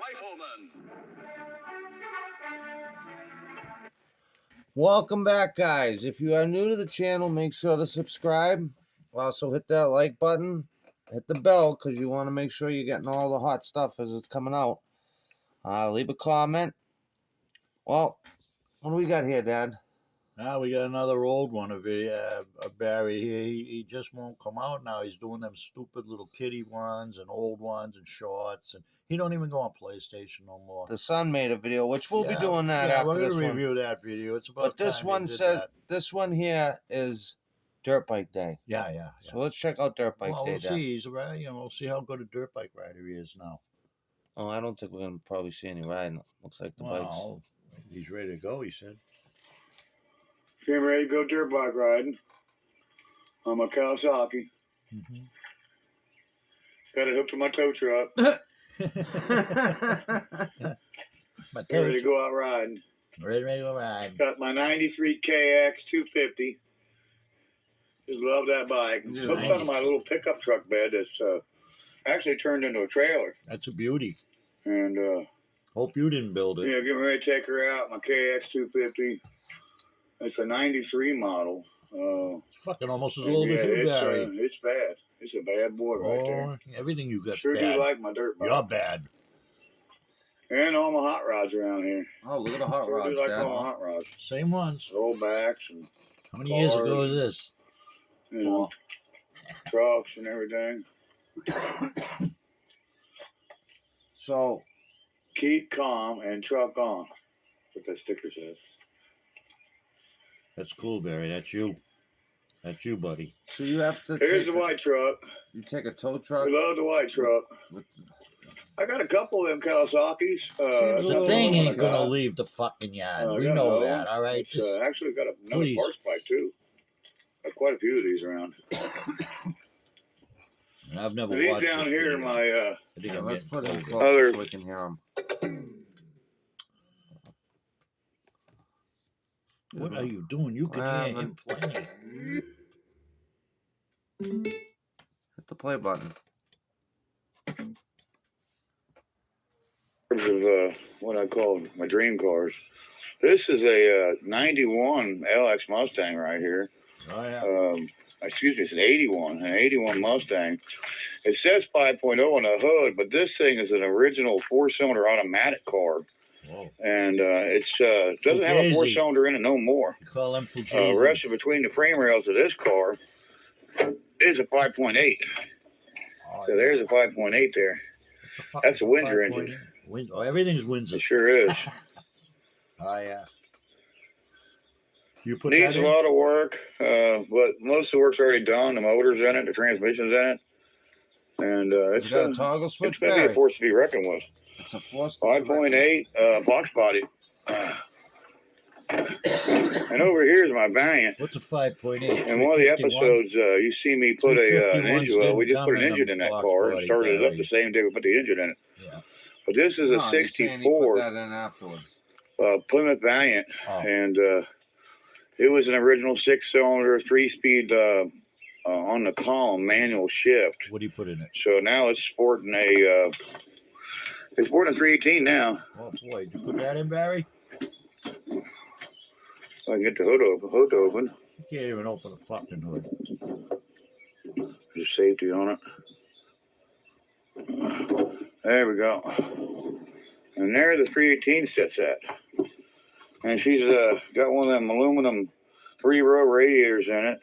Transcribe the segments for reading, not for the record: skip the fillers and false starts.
Rifleman. Welcome back, guys. If you are new to the channel, make sure to subscribe. Also hit that like button. Hit the bell because you want to make sure you're getting all the hot stuff as it's coming out. Leave a comment. Well, what do we got here, Dad? Now we got another old one of Barry here. He just won't come out now. He's doing them stupid little kiddie ones and old ones and shorts, and he don't even go on PlayStation no more. The son made a video, which we'll be doing that after we're this gonna one. review that video. It's about But this time one he did says that. this one here is Dirt Bike Day. Yeah. So let's check out Dirt Bike Day. We'll see. He's right. We'll see how good a dirt bike rider he is now. Oh, I don't think we're gonna probably see any riding. Looks like the bikes. He's ready to go. He said. I'm ready to go dirt bike riding. I'm a Kawasaki. Mm-hmm. Got it hooked to my tow truck. Ready to go out riding. Ready to go ride. Got my 93 KX 250. Just love that bike. It's hooked onto my little pickup truck bed that's actually turned into a trailer. That's a beauty. And hope you didn't build it. yeah, getting ready to take her out. My KX 250. It's a 93 model. It's fucking almost as old as you, Barry. It's bad. It's a bad boy right there. Everything you got Sure bad. do like my dirt bike. You're bad. And all my hot rods around here. Oh, look at the hot Sure rods, do like Dad. all my hot rods. Same ones. Rollbacks and How many years ago is this? you know, trucks and everything. So Keep calm and truck on. That's what that sticker says. That's cool, Barry. That's you. That's you, buddy. So you have to. Here's the white truck. You take a tow truck. We love the white truck. I got a couple of them Kawasaki's. The thing ain't gonna leave the fucking yard. We know that, all right? It's, actually got another parts bike too. Got quite a few of these around. And I've never These watched down this here, video. my I think let's put it COVID. close so we can hear them. What are you doing? You can hear him playing. Hit the play button. of what I call my dream cars. This is a 91 LX Mustang right here. Oh, yeah. Excuse me, it's an 81 Mustang. It says 5.0 on the hood, but this thing is an original four-cylinder automatic car. Whoa. And it doesn't have a four-cylinder in it no more. You call them Fugazis. Resting between the frame rails of this car is a 5.8. Oh, so there's a 5.8 there. The That's a Windsor engine. Oh, everything's Windsor. It sure is. Oh, yeah. You put Needs that a in? lot of work, but most of the work's already done. The motor's in it, the transmission's in it. And it's got a toggle switch, it's going to be a force to be reckoned with. It's a force. 5.8 box body. And over here is my Valiant. What's a 5.8? And one of the episodes, you see me put an engine. Well, we just put an engine in that car and started it up the same day we put the engine in it. Yeah. But this is a 64 put that in afterwards. Plymouth Valiant, Oh. and it was an original 6-cylinder, 3-speed on the column manual shift. What do you put in it? So now it's sporting a 318 now. Oh boy, did you put that in, Barry? So I can get the hood open. You can't even open the fucking hood. There's safety on it. There we go. And there the 318 sits at. And she's got one of them aluminum 3-row radiators in it.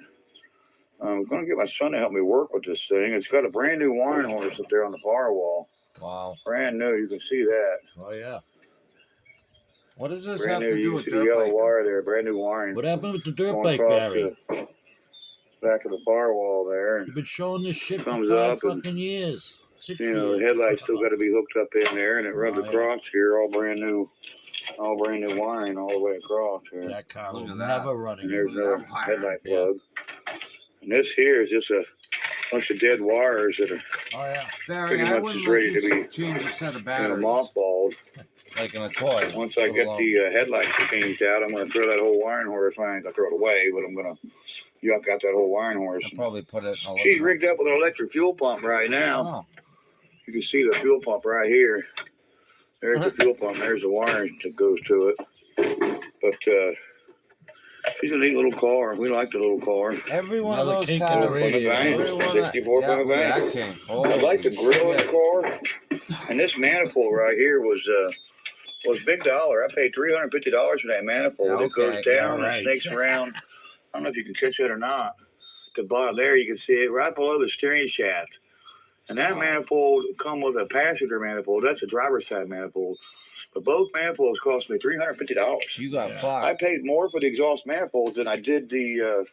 I'm going to get my son to help me work with this thing. It's got a brand new wiring harness up there on the firewall. Wow. Brand new, you can see that. Oh, yeah. What does this Brand have new, to do you with can see the dirt yellow bike? wire there, brand new wiring. What happened with the dirt Going bike, across Barry? the back of the firewall there. And You've been showing this shit for Thumbs 5 up and, fucking years. 6 you know, years. the headlights still got to be hooked up in there, and it runs Oh, yeah. across here, all brand new wiring all the way across here. That car will Look at that. never run And again. there's another headlight Yeah. plug. And this here is just a bunch of dead wires that are Oh, yeah. Barry, pretty I much wouldn't just ready let to you be, change a set of you know, batteries. mothballed. Like in a toy. Once I get the headlights changed out, I'm going to throw that whole wiring harness. I ain't going to throw it away, but I'm going to yuck out that whole wiring harness. I'll probably put it in a She's rigged up with an electric fuel pump right now. Oh. You can see the fuel pump right here. There's the fuel pump. There's the wiring that goes to it. But she's a neat little car. We like the little car. Every one Another of those kink in the cars. radiator. Every one of- 64 yeah, Plymouth that Vane. kink. I like the Holy grill in the shit. car, and this manifold right here was big dollar. I paid $350 for that manifold. Yeah, It goes okay, down yeah, and right. snakes around. I don't know if you can catch it or not. At the bottom there, you can see it right below the steering shaft. And that manifold come with a passenger manifold. That's a driver's side manifold. But both manifolds cost me $350. You got Yeah. fucked. I paid more for the exhaust manifolds than I did the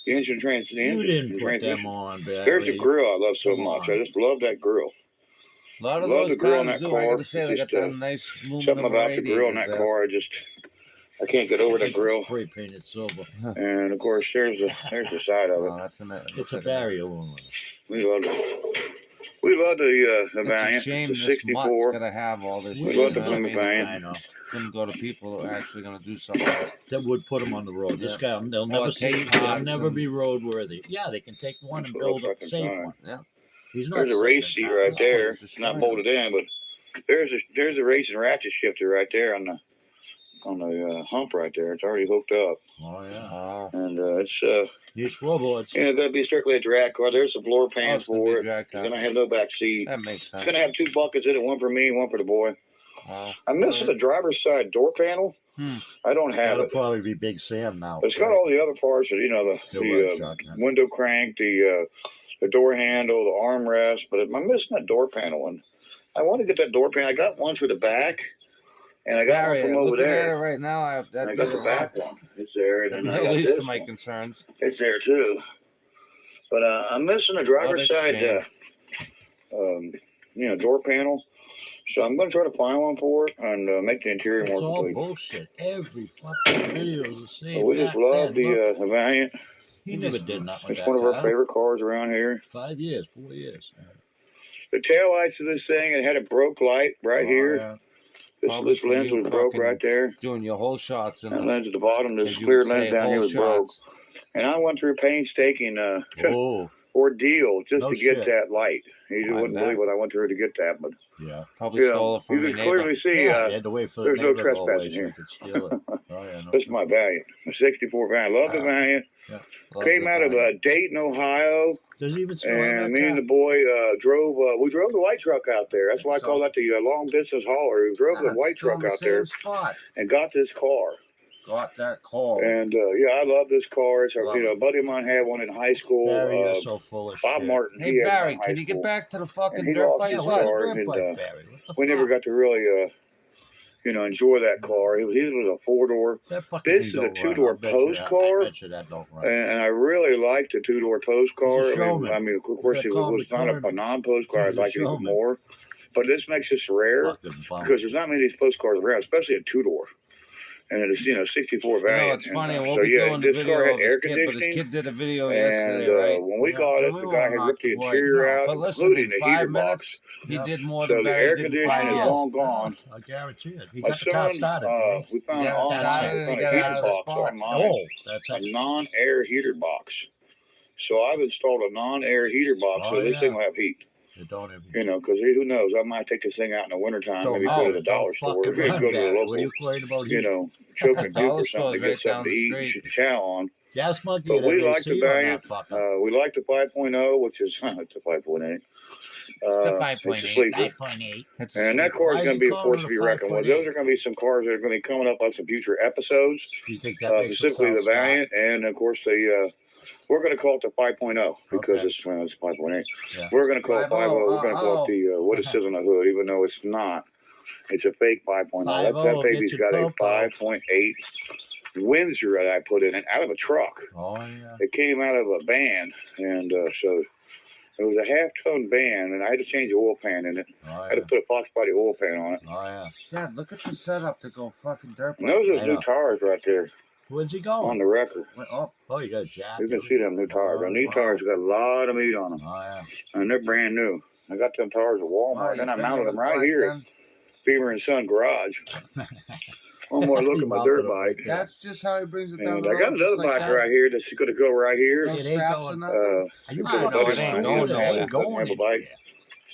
engine transmission. You didn't put them on, Barry. There's the grill I love so Come much. on. I just love that grill. A lot of Love those the grill on cars that do. I car. gotta say, they got Just, them nice Something aluminum about the grill on that radiators car, I can't get over the Get the grill. spray painted silver. And of course, there's the side of there. it. Oh, that's a It's a Barry aluminum. We love it. We love the It's a Valiant, shame the this mutt's 64. gonna have all this We shit. love the You know what I Plymouth mean? Valiant. I know. Couldn't go to people who are actually gonna do something with it. That would put them on the road. This guy, they'll never see. take They'll parts never and- be roadworthy. Yeah, they can take one and That's what build a fucking safe fine. one. Yeah. He's not. There's a sitting race in seat town. right No, there. it's It's not destroying bolted in, but there's a racing ratchet shifter right there on the hump right there. It's already hooked up, Oh yeah. Oh. and it's These floorboards. that'd be strictly a drag car. There's the floor Oh, pans it's gonna be for a it. drag It's car. gonna have no back seat. That makes It's sense. gonna have 2 buckets in it, one for me and one for the boy. Oh. I'm missing the driver's side door panel. Hmm. I don't have That'll it. probably be Big Sam now. It's got all the other parts, You're right, the shotgun. window crank, the door handle, the armrest, but I'm missing that door panel. And I want to get that door panel. I got one for the back, and I got Barry, one from over looking at it there. right now, And I that'd got be the back one. It's there, and That'd then be I the got least this of my one. concerns. It's there too. But I'm missing a driver's What a side, shame. door panel. So I'm going to try to find one for it and make the interior It's more all complete. bullshit. Every fucking video is the same. But we just love the Valiant. He never did nothing with It's that one of our car. favorite cars around here. 5 years, 4 years. The taillights of this thing, it had a broke light right Oh, here. yeah. Probably This from lens you was broke fucking right there. Doing your whole shots in That the, lens at the bottom, this as you clear would say, lens down here whole was broke. shots. And I went through a painstaking Oh, ordeal just No to get shit. that light. You I wouldn't bet. believe what I went through to get that, but yeah. Probably you stole know, it from you your can neighbor. clearly see Yeah, you had to wait for the there's no neighbor to go away trespassing so you here. could steal it. Oh, yeah, no this is my Valiant, a 64 Valiant. Love the Valiant. Love Came the out of Valiant. Dayton, Ohio, Does he even still have and that me car? and the boy drove. We drove the white truck out there. That's why I So- call that the long distance hauler. We drove the Ah, white still truck in the out same there spot. and got this car. Got that call. And I love this car. It's Love a buddy of mine had one in high school. Barry, you're so full of Bob shit. Martin. Hey he had one Barry, in high can you get school. back to the And fucking he dirt lost bike his Yeah, button? what car. a dirt and, bike, Barry. What the We never fuck? got to really, enjoy that car. His was a 4-door, That fucking This thing is a don't run. two-door I'll bet you post that- car. I bet you that don't run. and I really liked the 2-door post car. He's a showman. Of course, gotta it call him was the not a Coleman. non-post car. I'd He's a like it even showman. more. But this makes this rare Fucking bum. because there's not many of these post cars around, especially a 2-door. And it's 64 You know, Valiant. it's funny. And, We'll so be doing the this video car had of air his kid, but his conditioning. kid did a video And yesterday, right? when we Yeah. got And it, we the won't guy had knock ripped the the boy. interior No, out, but listen, including in the 5 heater minutes, box. he Yep. did more So than the Barry air did in conditioning 5 is years. long gone. I guarantee it. He My got the car son, started. we found He an got it started online, and we he found got a it heat out of the box spot. online, Oh, that's a excellent. non-air heater box. So I've installed a non-air heater box, Oh, so this yeah. thing will have heat. You don't even. Because who knows? I might take this thing out in the wintertime, Don't maybe know. go to the dollar store, Don't maybe fucking go run, to the Barry. What are local, you worried about heat? choke and Dollar juke or store's something to right get something down to the eat street. and chow on. Gas monkey But and we everything. like the See on that Valiant. fucker. We like the 5.0, which is it's a 5.8. The It's 5.8. a sleeper. 5.8. It's And that Why car is is he going to be a calling force it to a be reckoned with. 5.8? Those are going to be some cars that are going to be coming up on some future episodes, Do you think that makes specifically the himself stop? Valiant, and of course we're going to call it the 5.0 because Okay. it's 5.8. Yeah. We're going to call it 5.0. 5.0. We're going to call it the what it says on the hood, even though it's not. It's a fake 5.0. 5.0 That baby's get got your a popo. 5.8 Windsor that I put in it out of a truck. Oh, yeah. It came out of a van, and so it was a half-ton van, and I had to change the oil pan in it. Oh, I had yeah. to put a Fox body oil pan on it. Oh, yeah. Dad, look at the setup to go fucking dirt And bike. those are I new know. tires right there Where's he on going? the record. Wait, oh, Oh, you got a jack. You can see them new tires. Them new tires got a lot of meat on them, Oh, yeah. and they're brand new. I got them tires at Walmart, wow, and your then I finger mounted was them right black here then? at Beaver and Son Garage. One more look He at my mounted dirt them right bike. there. That's just how he brings it down And the I road. got another just like bike that. right here that's going to go right here. No It ain't straps going- or nothing. Are you I fucking know, it kidding ain't me? going It nowhere. ain't going Have a bike. anywhere.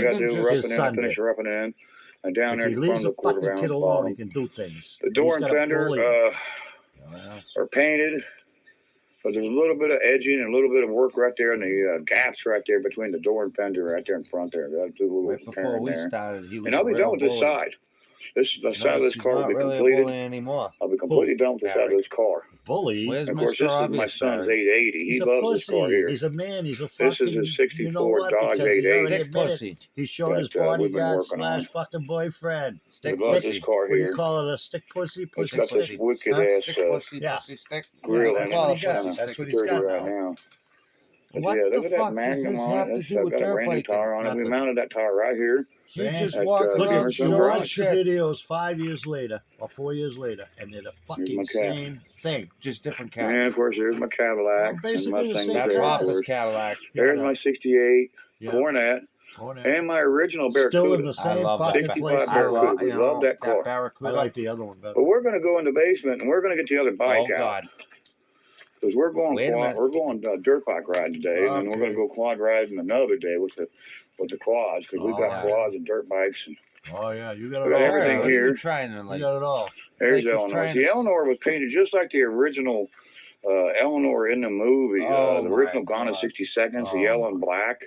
I got to even do just- roughing Just in. I'll Sunday. finish roughing in. And down If there he in front leaves of a the quarter fucking kid balance alone, bottom. he can do things. The door He's and got a fender bully. Yeah. are painted, but there's a little bit of edging and a little bit of work right there in the gaps right there between the door and fender right there in front there. Got to do a little Right before tearing we there. started, he was And I'll be a done real with this bully. side. The side of Notice this he's car will not be really a completed. bully anymore. I'll be completely done with this side of Barry. this car. Bully? Where's And of course, Mr. this is my Obvious, son's Barry? 880. He He's a loves this car pussy. here. He's a man. He's a This fucking. is his 64 you know what? Dodge Because he 880 already Stick admitted pussy. he showed his that we've been bodyguard working on. / fucking boyfriend. Stick We love pussy. this car What do you here. call it? A stick pussy? It's Pussy got stick? this wicked Huh? ass Stick pussy, yeah. pussy stick. grill Yeah, in that's it. what he It's got. kind of That's what he's dirty got right now. now. But What yeah, the look at that fuck does Magnum this on have it. to It's do with got a dirt brand new biking? tire on it. We Nothing. mounted that tire right here. You Man, just At, walking Look around at Emerson you showing Garage. watch the shit. videos 5 years later or 4 years later, and they're the my fucking cat. same thing. Just different And cats. of course, there's my Cadillac Well, and basically the Mustang same That's there, of cat. Office course. Cadillac. There's my 68 yeah. Cornet Cornet. and my original Still in Barracuda. the I same love that. fucking 65 place. I love, Barracuda. We you love know, that car. I Barracuda. like the other one better. But we're going to go in the basement and we're going to get the other bike Oh, out. God. Because we're going Wait a minute. we're going dirt bike riding today, and then we're going to Okay. go quad riding another day with the quads, because we've got Oh, quads and dirt bikes. And Oh, yeah, you got We it got all. everything Barry, what Barry. are here. you trying to You like? got it all. there's like he's Eleanor. trying See, to- Eleanor was painted just like the original Eleanor in the movie, Oh, the my original Gone in God. 60 Seconds, the Oh, yellow and black.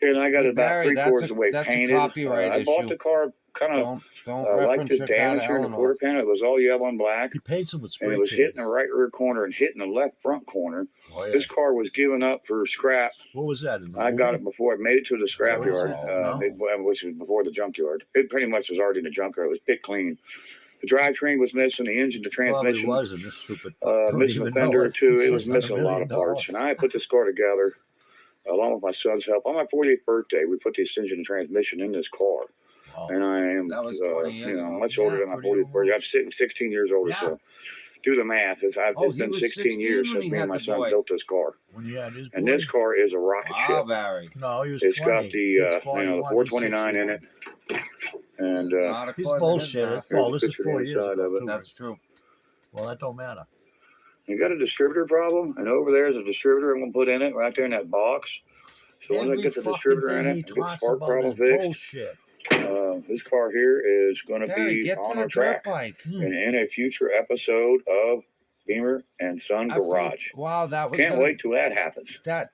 And I got Hey, it about Barry, three-quarters of the way that's a painted. copyright I bought issue. the car kind of Don't like reference this your car damage to here in the Eleanor. quarter panel. It was all yellow and black. He paints them with And spray it was hitting cans. the right rear corner and hitting the left front corner. Oh, yeah. This car was given up for scrap. What was that? In the I got movie? it before it made it to the scrap Oh, yard, no. which was before the junkyard. It pretty much was already in the junkyard. It was picked clean. The drivetrain was missing, the engine, the Probably transmission, wasn't. This stupid fuck. Don't missing a even know fender or it. two. He It was says missing a lot of $1 parts. million. And I put this car together along with my son's help. On my 40th birthday, we put this engine and transmission in this car. Wow. And I am, That was 20 years ago. much older than my pretty 40th birthday. I'm almost. 16 years older, Yeah. so do the math. It's Oh, he been was 16 years 16 when since he me had and my the son boy. built this car. When he had his And boy. this car is a rocket Wow, ship. Barry. No, he was It's 20. got the, He's the 41, 429 in it. And Not He's according to his bullshit. math. Well, Here's this a is picture 4 of the years inside ago, of it. too. That's true. Well, that don't matter. you got a distributor problem, and over there is a distributor I'm going to put in it right there in that box. So once I Every get the fucking distributor in thing it, he and get the talks spark about problem is fixed, bullshit. this car here is going to Barry, be get to on the our dirt track bike. Hmm. and in a future episode of Beamer and Son I feel- Garage. Wow, that was Can't gonna, wait till that happens. that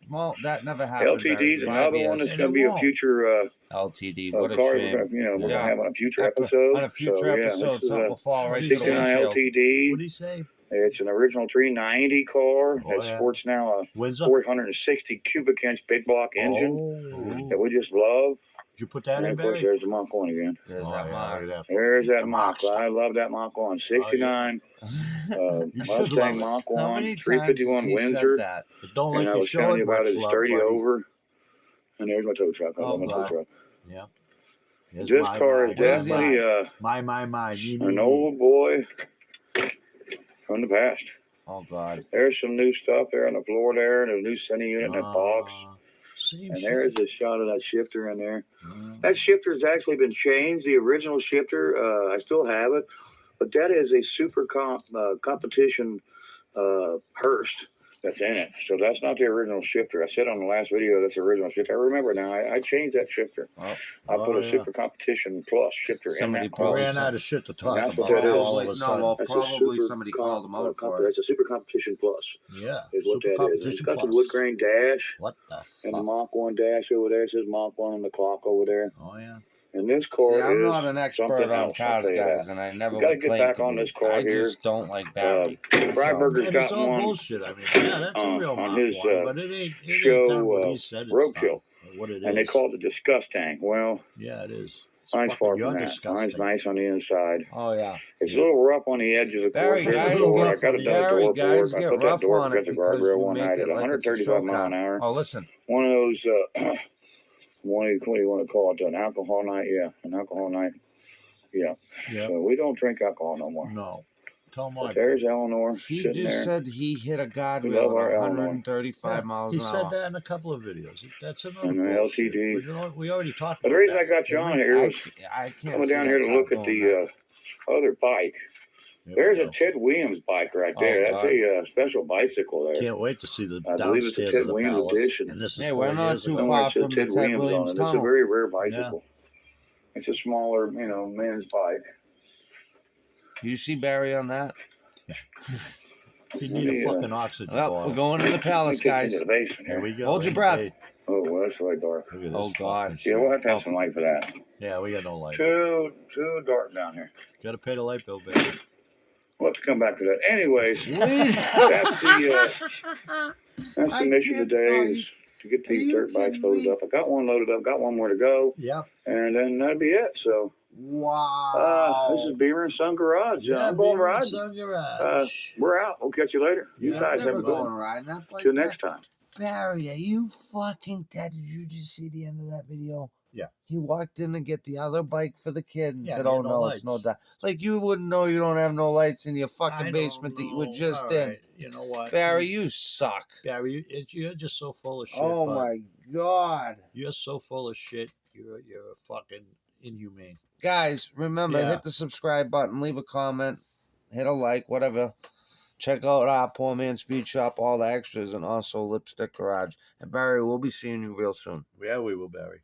never happened. Barry. LTD's 5 another years. one that's And going to it be a won't. future LTD. car What a we're shame. going to Yeah. have on a future Epi- episode. on a future So, yeah, episode, this is something a will fall right through the 69 windshield. LTD. What'd he say? It's an original 390 car Oh, that yeah. sports now a Windsor? 460 cubic inch big block engine Oh. that we just love. Did you put that And in, of course, Barry? there's the Mach 1 again. There's Oh, that yeah, mark. look at that. There's that The Mach. Mach. I love that Mach 1. 69 You should love Mustang it. Mach How 1, many times 351 has he Windsor. said that? But don't And like I you was show telling it you about much it. It's love, dirty buddy. over. And there's my tow truck. I Oh, love my tow God. truck. Yeah. Here's This my, car my, is Where's he definitely my. Me, an me. old boy from the past. Oh, God. There's some new stuff there on the floor there, and a new center unit in that box. Same And shit. there's a shot of that shifter in there. Mm. That shifter's actually been changed. The original shifter, I still have it, but that is a super competition Hurst that's in it. So that's not the original shifter. I said on the last video that's the original shifter. I remember now. I changed that shifter. Oh. I put a yeah. super competition plus shifter Somebody in that I car. probably ran out of shit to talk That's what about that is. all of a No, sudden. well, That's a probably super somebody called him out for That's a super competition plus. Yeah. Is what Super that is. And competition it's got the plus. wood grain dash What the and the fuck? Mach 1 dash over there. It says Mach 1 on the clock over there. Oh, yeah. And this car See, I'm is not an expert something on else, I'll cars, tell you guys, that. and I never You gotta would get claim back to on be. this car I here. just don't like Barry. Freiberger's And it's got all one bullshit. I mean, yeah, that's a real on Mach his 1, but it ain't show, done what he said it's Roadkill. done, what it and they is. call it the disgust tank. Well, Yeah, it is. It's mine's fucking, far you're from that. disgusting. Mine's nice on the inside. Oh, yeah. It's a little rough on the edges, of Barry, course. There's guys, a door. I get- got it done Barry, door guys, for it. I get put that rough door on against it the because guardrail you one make night it at like it's a 135 show mile car. an hour. Oh, listen. One of those, what do you want to call it? An alcohol night? Yeah, an alcohol night. Yeah. Yeah. So we don't drink alcohol no more. No. Tell But my there's Eleanor He sitting just there. said he hit a We love guardrail our at Eleanor. 135 miles He an said hour. that in a couple of videos. That's another And the bullshit. LTD. But you know, we already talked But about the reason that. I got you didn't on we? here I was can't coming see down that here to car look at doing the other bike. There we There's a go. Ted Williams bike right Oh, there. God. That's a special bicycle there. Can't wait to see the I believe it's a downstairs Ted of the Williams palace. edition. And this is Hey, 4 we're not years too ago. Somewhere far it says from the Ted Williams on it. It's a tunnel. very rare bicycle. It's a smaller, men's bike. You see Barry on that? You need a Yeah. fucking oxygen Well, bottle. we're going in the Let me palace, get guys. into the basement Here here. we go. Hold your breath. Hey, Oh, well, that's really dark. look at Oh, this God. fucking shit. Yeah, we'll have to have some light for that. Yeah, we got no light. Too dark down here. Gotta pay the light bill, baby. We'll have to come back to that. Anyways, Wait. that's I the mission can't today stop. is to get Are these you dirt bikes kidding loaded me? up. I got one loaded up, got one more to go, Yep. and then that'd be it. So, Wow. this is Beamer and Son Garage. Yeah, I'm going Beamer and riding. Son Garage. We're out. We'll catch you later. You Yeah, guys have Never a good going one. riding that bike. Till next time. Barry, are you fucking dead? Did you just see the end of that video? Yeah. He walked in to get the other bike for the kid and Yeah, said, he had "Oh no no, it's no lights. that." Like you wouldn't know you don't have no lights in your I fucking don't basement that you were know. just All in. right, you know what? Barry, you suck. Barry, you're just so full of shit. Oh bud. my god. You're so full of shit. You're fucking inhumane. Guys, remember, Yeah. hit the subscribe button, leave a comment, hit a like, whatever. Check out our Poor Man Speed Shop, all the extras, and also Lipstick Garage. And Barry, we'll be seeing you real soon. Yeah, we will, Barry.